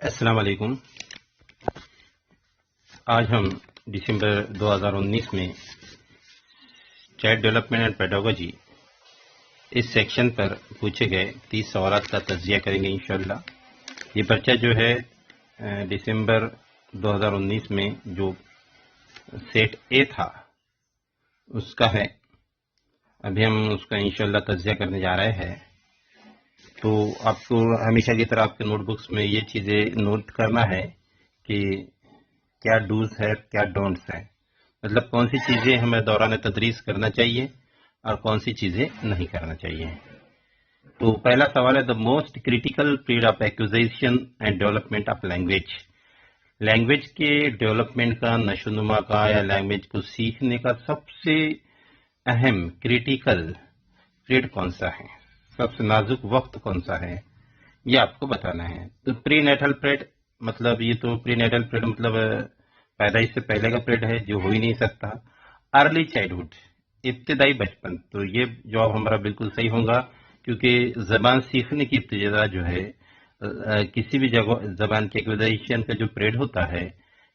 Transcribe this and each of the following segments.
अस्सलाम वालेकुम। आज हम दिसंबर 2019 में चाइल्ड डेवलपमेंट एंड पेडागोजी इस सेक्शन पर पूछे गए 30 सवालात का तज्जिया करेंगे इंशाअल्लाह। ये पर्चा जो है दिसंबर 2019 में जो सेट ए था उसका है। अभी हम उसका इंशाअल्लाह तज्जिया करने जा रहे हैं। तो आपको हमेशा की तरह आपके नोटबुक्स में ये चीज़ें नोट करना है कि क्या डूज है क्या डोंट्स है, मतलब कौन सी चीज़ें हमें दौरान तदरीस करना चाहिए और कौन सी चीज़ें नहीं करना चाहिए। तो पहला सवाल है, the most critical period of acquisition and development of language. Language के डेवलपमेंट का, नशोनुमा का या लैंग्वेज को सीखने का सबसे अहम क्रिटिकल पीरियड कौन सा है, सबसे नाजुक वक्त कौन सा है, ये आपको बताना है। तो प्री नेटल पीरियड, मतलब ये तो प्री नेटल पीरियड मतलब पैदाइश से पहले का पीरियड है जो हो ही नहीं सकता। अर्ली चाइल्डहुड, इब्तिदाई बचपन, तो ये जवाब हमारा बिल्कुल सही होगा क्योंकि जबान सीखने की इब्तिदा जो है किसी भी जगह जबान के एक्विजिशन का जो पीरियड होता है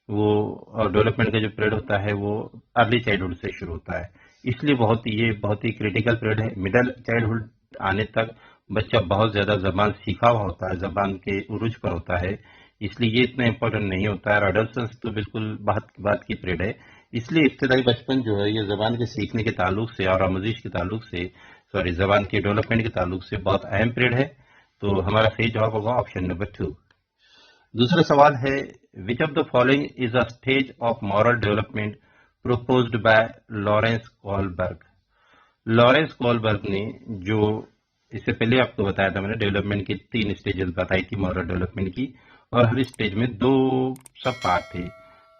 वो, और डेवलपमेंट का जो पीरियड होता है वो अर्ली चाइल्डहुड से शुरू होता है। इसलिए बहुत ही क्रिटिकल पीरियड है। मिडल चाइल्डहुड आने तक बच्चा बहुत ज्यादा जबान सीखा हुआ होता है, जबान के उरूज पर होता है, इसलिए ये इतना इंपॉर्टेंट नहीं होता है। और अडल्ट तो बिल्कुल बात की पीरियड है। इसलिए इब्तिदाई बचपन जो है ये जबान के सीखने के ताल्लुक से और आमोजिश के ताल्लुक से, जबान के डेवलपमेंट के ताल्लुक से बहुत अहम पीरियड है। तो हमारा सही जवाब होगा ऑप्शन नंबर 2। दूसरा सवाल है, which of the following is a stage of moral development proposed bye Lawrence Kohlberg. Lawrence Kohlberg ने, जो इससे पहले आपको बताया था मैंने, डेवलपमेंट की 3 स्टेजेस बताई थी मॉरल डेवलपमेंट की, और हर स्टेज में 2 सब पार्ट थे।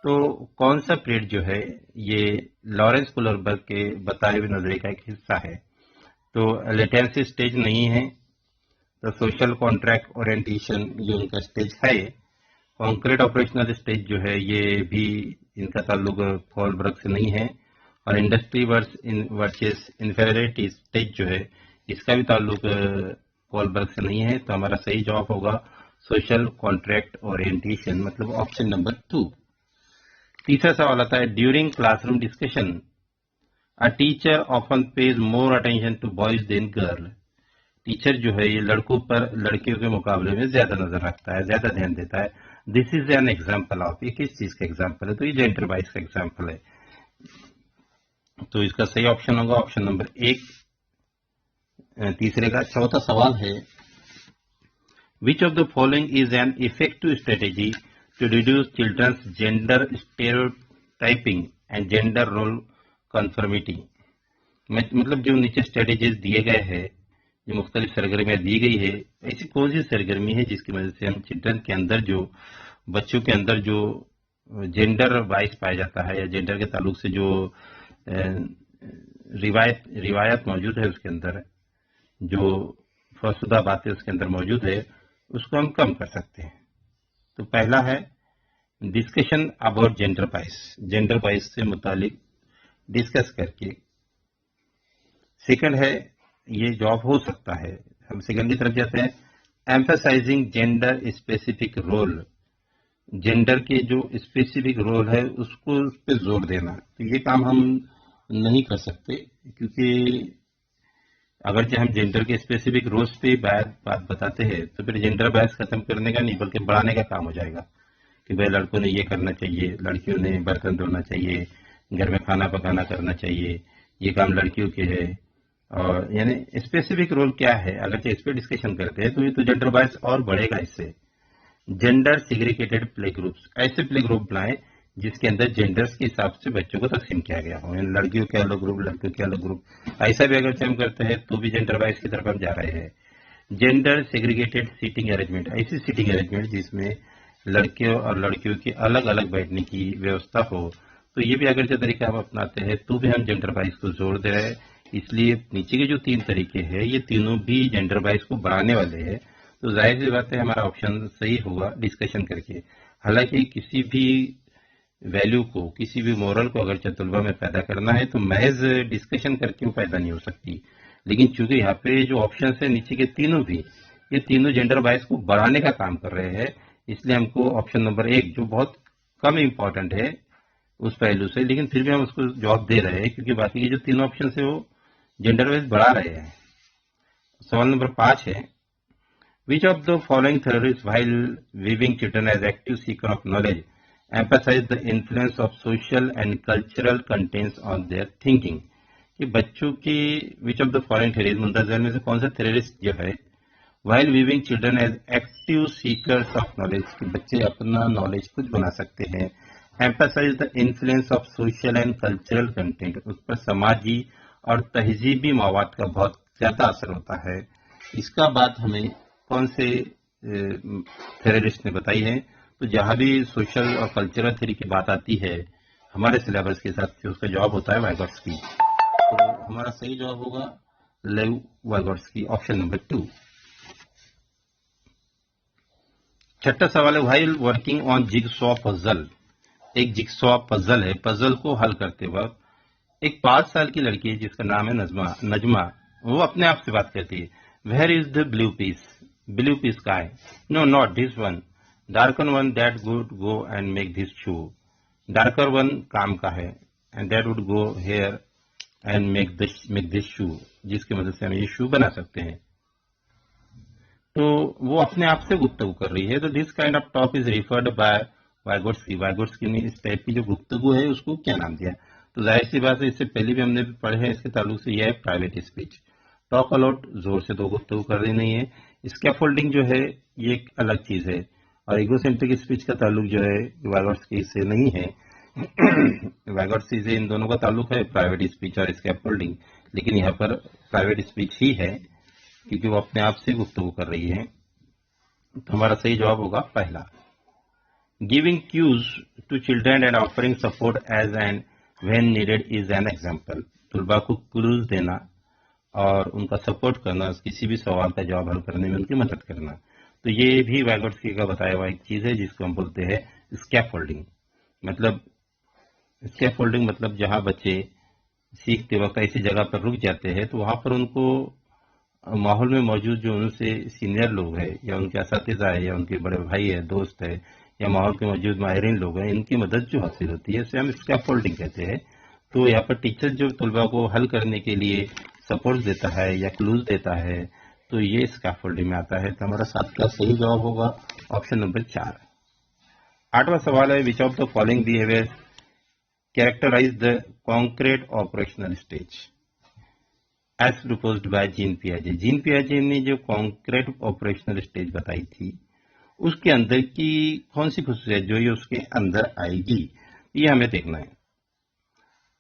तो कौन सा पीरियड जो है ये लॉरेंस कोलबर्ग के बताए हुए नजरिए का एक हिस्सा है। तो लेटेंसी स्टेज नहीं है, तो सोशल कॉन्ट्रैक्ट ओरिएंटेशन ये उनका स्टेज है। कॉन्क्रीट ऑपरेशनल स्टेज जो है ये भी इनका ताल्लुक कोलबर्ग से नहीं है। और इंडस्ट्री वर्सेस इंफेरियरिटी स्टेज जो है इसका भी ताल्लुक कोलबर्ग से नहीं है। तो हमारा सही जवाब होगा सोशल कॉन्ट्रैक्ट ओरिएंटेशन, मतलब ऑप्शन नंबर 2। तीसरा सवाल आता है, during classroom discussion a teacher often pays more attention to boys than girl. Teacher जो है ये लड़कों पर लड़कियों के मुकाबले में ज्यादा नजर रखता है, ज्यादा ध्यान देता है। This is an example of, ये किस चीज का एग्जाम्पल है, तो ये जेंडर वाइज का एग्जाम्पल है। तो इसका सही ऑप्शन होगा ऑप्शन नंबर 1 तीसरे का। चौथा सवाल है, which of the following is an effective strategy to reduce children's gender stereotyping and gender role conformity. मतलब जो नीचे स्ट्रेटेजीज दिए गए हैं, जो मुख्तलिफ सरगर्मियां दी गई है, ऐसी कौन सी सरगर्मी है जिसकी वजह से हम चिल्ड्रन के अंदर, जो बच्चों के अंदर जो जेंडर वाइज पाया जाता है या जेंडर के ताल्लुक से जो रिवायत मौजूद है उसके अंदर, जो फलसुदा बातें उसके अंदर मौजूद है, उसको हम कम कर सकते हैं। तो पहला है डिस्कशन अबाउट जेंडर वाइज से मुतालिक डिस्कस करके। सेकंड है, ये जॉब हो सकता है, हम सेकंड की तरफ जाते हैं, emphasizing gender specific role, gender के जो स्पेसिफिक रोल है उसको उस पर जोर देना। तो ये काम हम नहीं कर सकते क्योंकि अगर हम जेंडर के स्पेसिफिक रोल्स पे बात बताते हैं तो फिर जेंडर बायस खत्म करने का नहीं बल्कि बढ़ाने का काम हो जाएगा कि भाई लड़कों ने ये करना चाहिए, लड़कियों ने बर्तन धोना चाहिए, घर में खाना पकाना करना चाहिए, ये काम लड़कियों के है। और यानी स्पेसिफिक रोल क्या है, अगर इस पर डिस्कशन करते हैं तो ये तो जेंडर बायस और बढ़ेगा इससे। जेंडर सिग्रीगेटेड प्ले ग्रुप्स, ऐसे प्ले ग्रुप बनाए जिसके अंदर जेंडर्स के हिसाब से बच्चों को तकसीम किया गया हो, यानी लड़कियों के अलग ग्रुप, लड़कियों के अलग ग्रुप, ऐसा भी अगर हम करते हैं तो भी जेंडर वाइज की तरफ हम जा रहे हैं। जेंडर सेग्रीगेटेड सीटिंग अरेंजमेंट, ऐसी सीटिंग अरेंजमेंट जिसमें लड़कियों और लड़कियों की अलग अलग बैठने की व्यवस्था हो, तो ये भी अगर जो तरीका हम अपनाते हैं तो भी हम जेंडर वाइज को जोर दे रहे हैं। इसलिए नीचे के जो 3 तरीके हैं ये तीनों भी जेंडर वाइज को बढ़ाने वाले हैं। तो जाहिर सी बात है हमारा ऑप्शन सही होगा डिस्कशन करके। हालांकि किसी भी वैल्यू को, किसी भी मोरल को अगर तलबा में पैदा करना है तो महज डिस्कशन करके वो पैदा नहीं हो सकती। लेकिन चूंकि यहाँ पे जो ऑप्शन है नीचे के तीनों भी, ये तीनों जेंडर बायस को बढ़ाने का काम कर रहे हैं, इसलिए हमको ऑप्शन नंबर 1 जो बहुत कम इंपॉर्टेंट है उस पहलू से, लेकिन फिर भी हम उसको जवाब दे रहे हैं क्योंकि बाकी के जो 3 ऑप्शन है वो जेंडर वाइज बढ़ा रहे हैं। सवाल नंबर 5 है, which of the following theories while viewing children as active seeker of knowledge emphasise the influence of social and cultural contents on their thinking. कि बच्चों की which of the following theories, मुंतजर में से कौन सा थ्योरिस्ट जो है while weaving children as active seekers of knowledge, कि बच्चे अपना नॉलेज खुद बना सकते हैं। emphasize the influence of social and cultural content, उस पर समाजी और तहजीबी मवाद का बहुत ज्यादा असर होता है। इसका बात हमें कौन से थेरेरिस्ट ने बताई है? तो जहां भी सोशल और कल्चरल थ्योरी की बात आती है हमारे सिलेबस के हिसाब से उसका जवाब होता है वाइगोट्स्की। तो हमारा सही जवाब होगा लेव वाइगोट्स्की, ऑप्शन नंबर 2। छठा सवाल है, while working on jigsaw puzzle, एक जिगसॉ पजल है, पजल को हल करते वक्त एक 5 साल की लड़की है जिसका नाम है नजमा, वो अपने आप से बात करती है, where is the blue piece, blue piece का है, no not this one, darker one that would go and make this shoe, darker one काम का है and that would go here and make this shoe, जिसकी मदद से हम ये शू बना सकते हैं। तो वो अपने आप से गुफ्तगू कर रही है। तो this kind of talk is referred by Vygotsky. Vygotsky ने इस टाइप की जो गुफ्तगू है उसको क्या नाम दिया? तो जाहिर सी बात है, इससे पहले भी हमने पढ़े हैं, इसके ताल्लुक से यह है प्राइवेट स्पीच। टॉक अलाउट जोर से तो गुफ्तगू कर रही नहीं है। स्कैफोल्डिंग जो है ये एक अलग चीज है, और इगोसेंट्रिक स्पीच का ताल्लुक जो है वाइगोट्स्की से नहीं है। वाइगोट्स्की से इन दोनों का ताल्लुक है, प्राइवेट स्पीच और स्कैफोल्डिंग, लेकिन यहाँ पर प्राइवेट स्पीच ही है क्योंकि वो अपने आप से गुफ्तगू कर रही है। तो हमारा सही जवाब होगा पहला। Giving cues to children and offering support as and when needed is an example. तुलबा को क्लूज देना और उनका सपोर्ट करना, किसी भी सवाल का जवाब हल करने में उनकी मदद करना। तो ये भी वाइगोट्स्की का बताया हुआ एक चीज है जिसको हम बोलते हैं स्कैफोल्डिंग। मतलब जहां बच्चे सीखते वक्त ऐसी जगह पर रुक जाते हैं तो वहां पर उनको माहौल में मौजूद जो उनसे सीनियर लोग हैं या उनके असातिज़ा है या उनके बड़े भाई है, दोस्त है, या माहौल के मौजूद माहिरीन लोग हैं, इनकी मदद जो हासिल होती है उसे हम स्कैफोल्डिंग कहते हैं। तो यहाँ पर टीचर जो तलबा को हल करने के लिए सपोर्ट देता है या क्लूज देता है, तो ये स्कैफोल्डिंग में आता है। तो हमारा 7 का सही जवाब होगा ऑप्शन नंबर 4। 8वां सवाल है, which of the following behaviour characterize the concrete operational stage as proposed by Jean पियाजे। जीन पियाजे ने जो कॉन्क्रीट ऑपरेशनल स्टेज बताई थी उसके अंदर की कौन सी खुसूसियत जो ये उसके अंदर आएगी, ये हमें देखना है।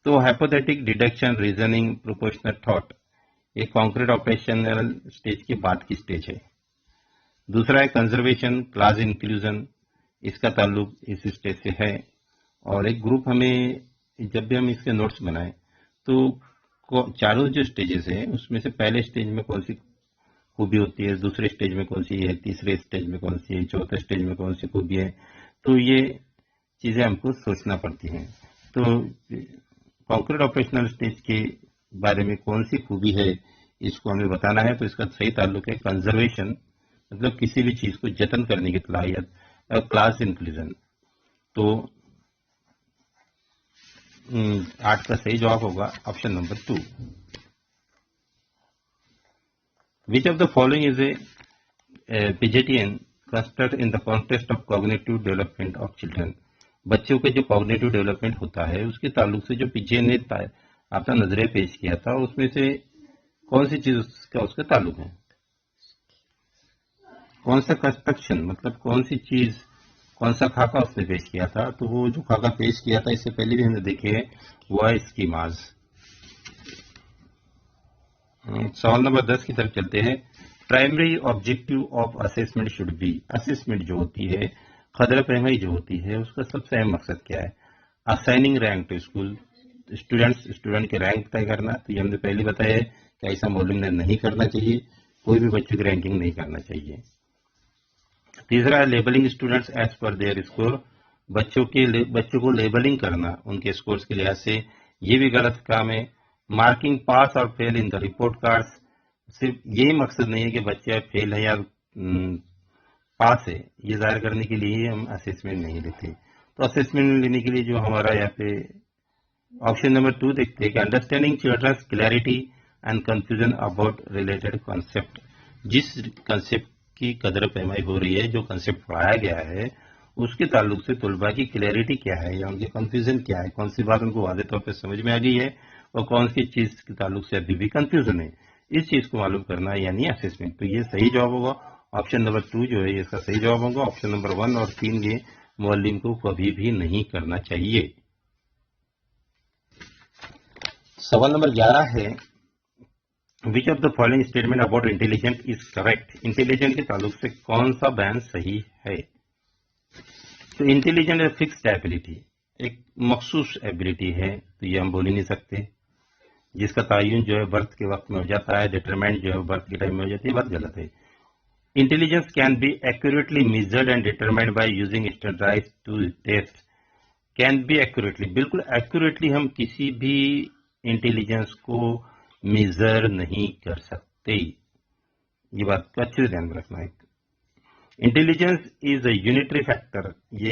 तो hypothetic, deduction, reasoning, proportional thought, ये कॉन्क्रीट ऑपरेशनल स्टेज के बाद की स्टेज है। दूसरा है कंजर्वेशन, क्लास इंक्लूजन, इसका ताल्लुक इस स्टेज से है। और एक ग्रुप हमें जब भी हम इसके नोट्स बनाए तो चारों जो स्टेजेस हैं उसमें से पहले स्टेज में कौन सी खूबी होती है, दूसरे स्टेज में कौन सी है, तीसरे स्टेज में कौन सी है, चौथे स्टेज में कौन सी खूबी है, तो ये चीजें हमको सोचना पड़ती हैं। तो कॉन्क्रीट ऑपरेशनल स्टेज के बारे में कौन सी खूबी है इसको हमें बताना है। तो इसका सही ताल्लुक है कंजर्वेशन, मतलब किसी भी चीज को जतन करने की सलाहियत, और क्लास इंक्लूजन। तो 8 का सही जवाब होगा option number 2। Which of the following is a Piagetian construct in the context of cognitive development of children. बच्चों के जो कॉग्निटिव डेवलपमेंट होता है उसके ताल्लुक से जो पिजे ने अपना नजरिया पेश किया था उसमें से कौन सी चीज का उसका ताल्लुक है, कौन सा कंस्ट्रक्शन, मतलब कौन सी चीज, कौन सा खाका उसने पेश किया था। तो वो जो खाका पेश किया था इससे पहले भी हमने देखे है वो है स्कीमाज। सवाल नंबर 10 की तरफ चलते हैं। Primary objective of assessment should be, assessment जो होती है, खदर पैमाई जो होती है, उसका सबसे अहम मकसद क्या है? Assigning rank to school, student के रैंक तय करना। तो ये हमने पहले बताया है कि ऐसा मॉडलिंग नहीं करना चाहिए, कोई भी बच्चों की रैंकिंग नहीं करना चाहिए। तीसरा है labelling students as per their score, बच्चों को लेबलिंग करना उनके स्कोर्स के लिहाज से, ये भी गलत काम है। मार्किंग पास और fail in the report cards, सिर्फ यही मकसद नहीं है कि बच्चे फेल है या पास है, ये जाहिर करने के लिए हम असेसमेंट नहीं लेते। तो असेसमेंट लेने के लिए जो हमारा यहाँ पे ऑप्शन नंबर 2 देखते हैं कि understanding children's clarity and confusion about related concept. जिस कंसेप्ट की कदर पैमाई हो रही है, जो कंसेप्ट पढ़ाया गया है, उसके ताल्लुक से तलबा की क्लैरिटी क्या है या उनके कंफ्यूजन क्या है, कौन सी बात उनको वाज़ेह तौर पर समझ में आ गई है और कौन सी चीज के ताल्लुक से अभी भी कंफ्यूजन है, इस चीज को मालूम करना यानी असेसमेंट। तो ये सही जवाब होगा, ऑप्शन नंबर 2 जो है इसका सही जवाब होगा। ऑप्शन नंबर 1 और 3 ये मुअल्लिम को कभी भी नहीं करना चाहिए। सवाल नंबर 11 है, which of the following statement about intelligent is correct. Intelligent के ताल्लुक से कौन सा बयान सही है? तो इंटेलिजेंट है फिक्स्ड एबिलिटी, एक मखसूस एबिलिटी है, तो ये हम बोल ही नहीं सकते। जिसका तयन जो है बर्थ के वक्त में हो जाता है, डिटरमाइंड जो है बर्थ के टाइम में हो जाती है, बात गलत है। Intelligence can be accurately measured and determined by using standardized to test. Can be accurately, बिल्कुल एक्यूरेटली हम किसी भी इंटेलिजेंस को मेजर नहीं कर सकते, ये बात को अच्छे से ध्यान में रखना है। Intelligence is a unitary factor, ये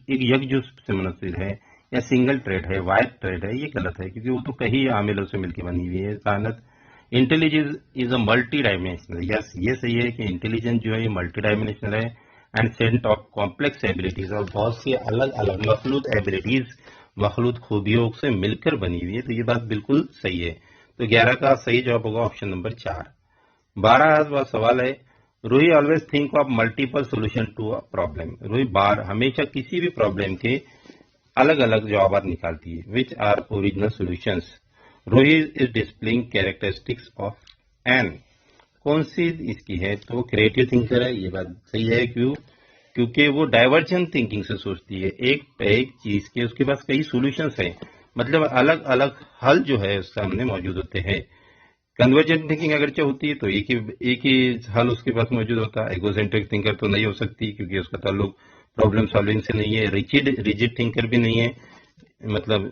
एक यकजुज से मुनसिर है या सिंगल ट्रेड है, वाइड ट्रेड है, ये गलत है क्योंकि वो तो कई आमिलों से मिलकर बनी हुई है सानत। Intelligence is a multidimensional, yes ये सही है कि इंटेलिजेंस जो है ये मल्टी डायमेंशनल है and set of complex abilities, और बहुत सी अलग अलग मखलूत एबिलिटीज, मखलूत खूबियों से मिलकर बनी हुई है, तो ये बात बिल्कुल सही है। तो 11 का सही जवाब होगा ऑप्शन नंबर 4। 12वां सवाल है, Ruhi always think of multiple solution to a problem. Ruhi बार हमेशा किसी भी प्रॉब्लम के अलग अलग जवाब निकालती है। Which are original solutions. Ruhi is displaying characteristics of an, कौन सी इसकी है? तो क्रिएटिव थिंकर है, ये बात सही है। क्योंकि वो डाइवर्जेंट थिंकिंग से सोचती है, एक चीज के उसके पास कई सॉल्यूशंस हैं, मतलब अलग अलग हल जो है उसके सामने मौजूद होते हैं। कन्वर्जेंट थिंकिंग अगरचे होती है तो एक ही हल उसके पास मौजूद होता है। एगोसेंट्रिक थिंकर तो नहीं हो सकती क्योंकि उसका ताल्लुक प्रॉब्लम सॉल्विंग से नहीं है। रिजिड थिंकर भी नहीं है, मतलब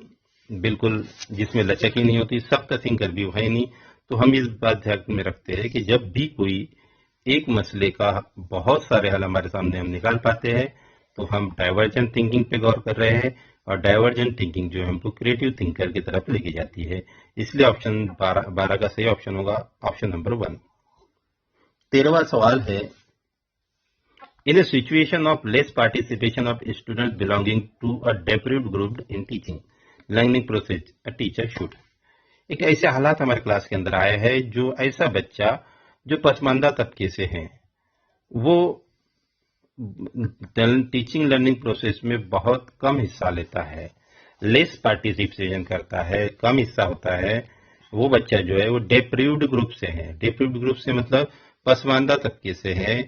बिल्कुल जिसमें लचक ही नहीं होती। सख्त थिंकर भी है नहीं। तो हम इस बात ध्यान में रखते हैं कि जब भी कोई एक मसले का बहुत सारे हल हमारे सामने हम निकाल पाते हैं तो हम डाइवर्जेंट थिंकिंग पे गौर कर रहे हैं, और डाइवर्जेंट थिंकिंग जो है हमको क्रिएटिव थिंकर की तरफ लेके जाती है। इसलिए ऑप्शन 12 का सही ऑप्शन होगा ऑप्शन नंबर 1। 13वां सवाल है, in a situation of less participation of student belonging to a deprived group in teaching learning process a teacher should. एक ऐसे हालात हमारे क्लास के अंदर आए हैं जो ऐसा बच्चा जो पसमानदा तबके से है, वो टीचिंग लर्निंग प्रोसेस में बहुत कम हिस्सा लेता है, लेस पार्टिसिपेशन करता है, कम हिस्सा होता है। वो बच्चा जो है वो डेप्रीव्ड ग्रुप से है। डेप्रीव्ड ग्रुप से मतलब पसमानदा तबके से है।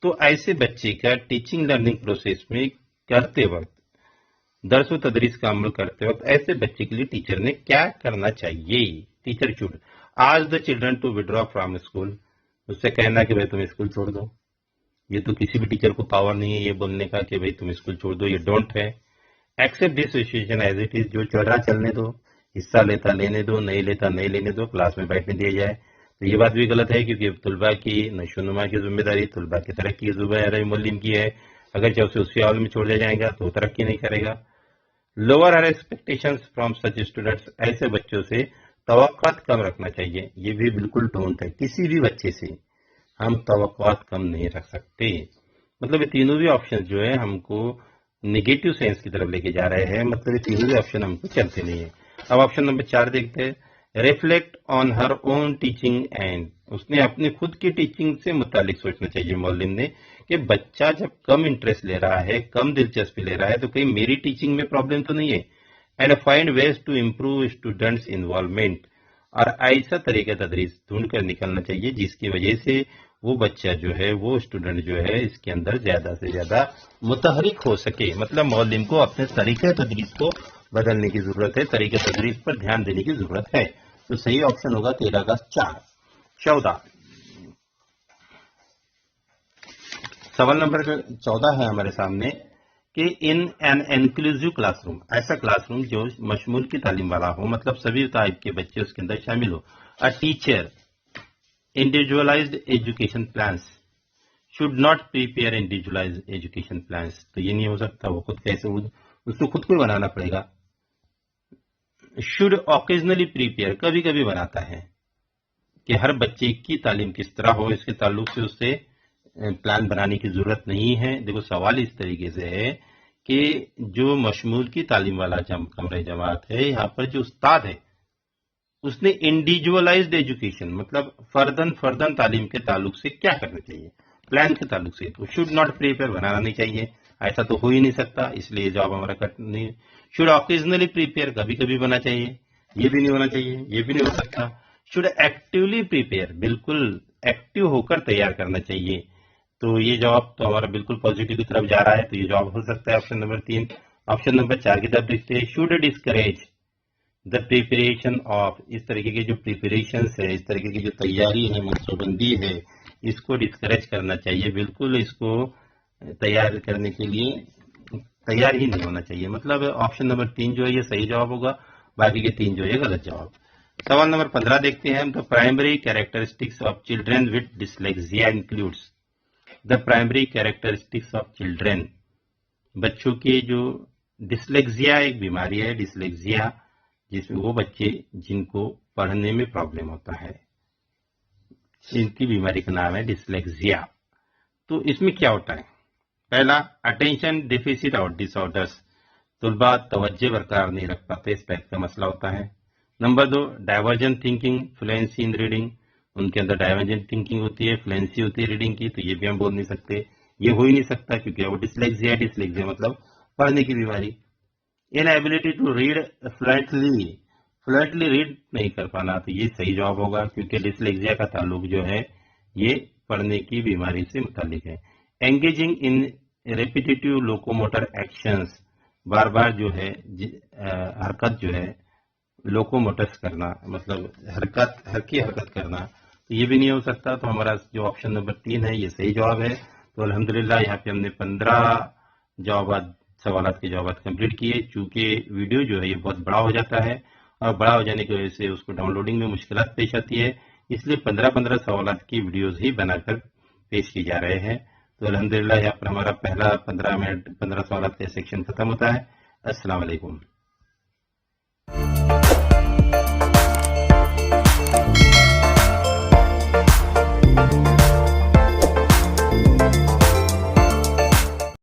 तो ऐसे बच्चे का टीचिंग लर्निंग प्रोसेस में करते वक्त, दर्स व तदरीस का अमल करते वक्त ऐसे बच्चे के लिए टीचर ने क्या करना चाहिए? Teacher should ask the children to withdraw from school, उससे कहना कि भाई तुम स्कूल छोड़ दो। ये तो किसी भी टीचर को पावर नहीं है ये बोलने का कि भाई तुम स्कूल छोड़ दो, ये डोंट है। Accept this situation as it is, जो चल रहा चलने दो, हिस्सा लेता लेने दो, नहीं लेता नहीं लेने दो, क्लास में बैठने दिया जाए। तो ये बात भी गलत है क्योंकि तलबा की नशोनुमा की जिम्मेदारी, तलबा की तरक्की की जिम्मेदारी मुअल्लिम की है। अगर जब उसे उसी हाल में छोड़ दिया जाएगा तो तरक्की नहीं करेगा। Lower are expectations from such students, ऐसे बच्चों से तवक्कुआत कम रखना चाहिए। ये भी बिल्कुल डोंट है, किसी भी बच्चे से हम तवक्कुआत कम नहीं रख सकते। मतलब ये तीनों भी ऑप्शन जो है हमको नेगेटिव सेंस की तरफ लेके जा रहे हैं, मतलब ये तीनों भी ऑप्शन हमको चलते नहीं है। अब ऑप्शन नंबर 4 देखते हैं, reflect on her own teaching and, उसने अपनी खुद की टीचिंग से मुतालिक सोचना चाहिए मौलिम ने कि बच्चा जब कम इंटरेस्ट ले रहा है, कम दिलचस्पी ले रहा है, तो कहीं मेरी टीचिंग में प्रॉब्लम तो नहीं है। And find ways to improve students involvement, और ऐसा तरीका तदरीस ढूंढ कर निकलना चाहिए जिसकी वजह से वो बच्चा जो है, वो स्टूडेंट जो है इसके अंदर ज्यादा से ज्यादा मुतहरिक हो सके। मतलब मौलिम को अपने तरीके तदरीस को बदलने की जरूरत है, तरीके तदरीस पर ध्यान देने की जरूरत है। तो सही ऑप्शन होगा 13 का 4। 14 सवाल नंबर 14 है हमारे सामने कि इन एन इंक्लूसिव क्लासरूम, ऐसा क्लासरूम जो मशमूल की तालीम वाला हो, मतलब सभी टाइप के बच्चे उसके अंदर शामिल हो। A teacher individualised education plans should not prepare individualise education plans, तो ये नहीं हो सकता, वो खुद कैसे, उसको खुद को बनाना पड़ेगा। शुड ऑकेजनली प्रिपेयर, कभी कभी बनाता है, कि हर बच्चे की तालीम किस तरह हो इसके ताल्लुक से उससे प्लान बनाने की जरूरत नहीं है। देखो सवाल इस तरीके से है कि जो मशमूल की तालीम वाला कमरे जमात है, यहाँ पर जो उस्ताद है उसने इंडिविजुअलाइज्ड एजुकेशन मतलब फर्दन तालीम के ताल्लुक से क्या करना चाहिए, प्लान के ताल्लुक से, तो शुड नॉट प्रिपेयर बनाना नहीं चाहिए, ऐसा तो हो ही नहीं सकता, इसलिए जवाब हमारा कट नहीं। शुड ऑकेजनली प्रिपेयर, कभी कभी बना चाहिए, ये भी नहीं होना चाहिए, ये भी नहीं हो सकता। शुड एक्टिवली प्रिपेयर, बिल्कुल एक्टिव होकर तैयार करना चाहिए, तो ये जवाब तो हमारा बिल्कुल पॉजिटिव की तरफ जा रहा है, तो ये जवाब हो सकता है ऑप्शन नंबर 3। ऑप्शन नंबर 4 की तरफ देखते हैं, should discourage the preparation of, इस तरीके की जो प्रिपरेशन है, इस तरीके की जो तैयारी है, मनसूबबंदी है, इसको डिस्करेज करना चाहिए, बिल्कुल इसको तैयार करने के लिए तैयार ही नहीं होना चाहिए। मतलब ऑप्शन नंबर 3 जो है ये सही जवाब होगा, बाकी के 3 जो है गलत जवाब। सवाल नंबर 15 देखते हैं हम, the primary characteristics of children with dyslexia includes, the primary characteristics of children, बच्चों के जो डिसलेक्सिया एक बीमारी है, डिसलेक्सिया जिसमें वो बच्चे जिनको पढ़ने में प्रॉब्लम होता है, इनकी बीमारी का नाम है डिसलेक्सिया। तो इसमें क्या होता है, पहला अटेंशन डिफिसिट और डिसऑर्डर्स, तुलबा तवज्जो बरकरार नहीं रख पाते, इस टाइप का मसला होता है। Number 2 divergent thinking, fluency in reading, उनके अंदर डाइवर्जेंट थिंकिंग होती है, फ्लुएंसी होती है रीडिंग की, तो ये भी हम बोल नहीं सकते, ये हो ही नहीं सकता क्योंकि वो डिसलेक्सिया मतलब पढ़ने की बीमारी। Inability to read fluently read नहीं कर पाना, तो ये सही जवाब होगा क्योंकि डिसलेक्सिया का ताल्लुक जो है ये पढ़ने की बीमारी से मुतालिक है। Engaging in repetitive locomotor actions, बार बार जो है हरकत जो है लोकोमोटर्स करना, मतलब हरकत करना, तो ये भी नहीं हो सकता, तो हमारा जो ऑप्शन नंबर 3 है ये सही जवाब है। तो अल्हम्दुलिल्लाह यहाँ पे हमने 15 सवाल के जवाब कंप्लीट किए। चूंकि वीडियो जो है ये बहुत बड़ा हो जाता है और बड़ा हो जाने की वजह से उसको डाउनलोडिंग में मुश्किलात पेश आती है, इसलिए 15 सवाल की वीडियोज ही बनाकर पेश की जा रहे हैं। तो अल्हम्दुलिल्लाह यहाँ पर हमारा पहला 15 सवाल का सेक्शन खत्म होता है। अस्सलाम वालेकुम।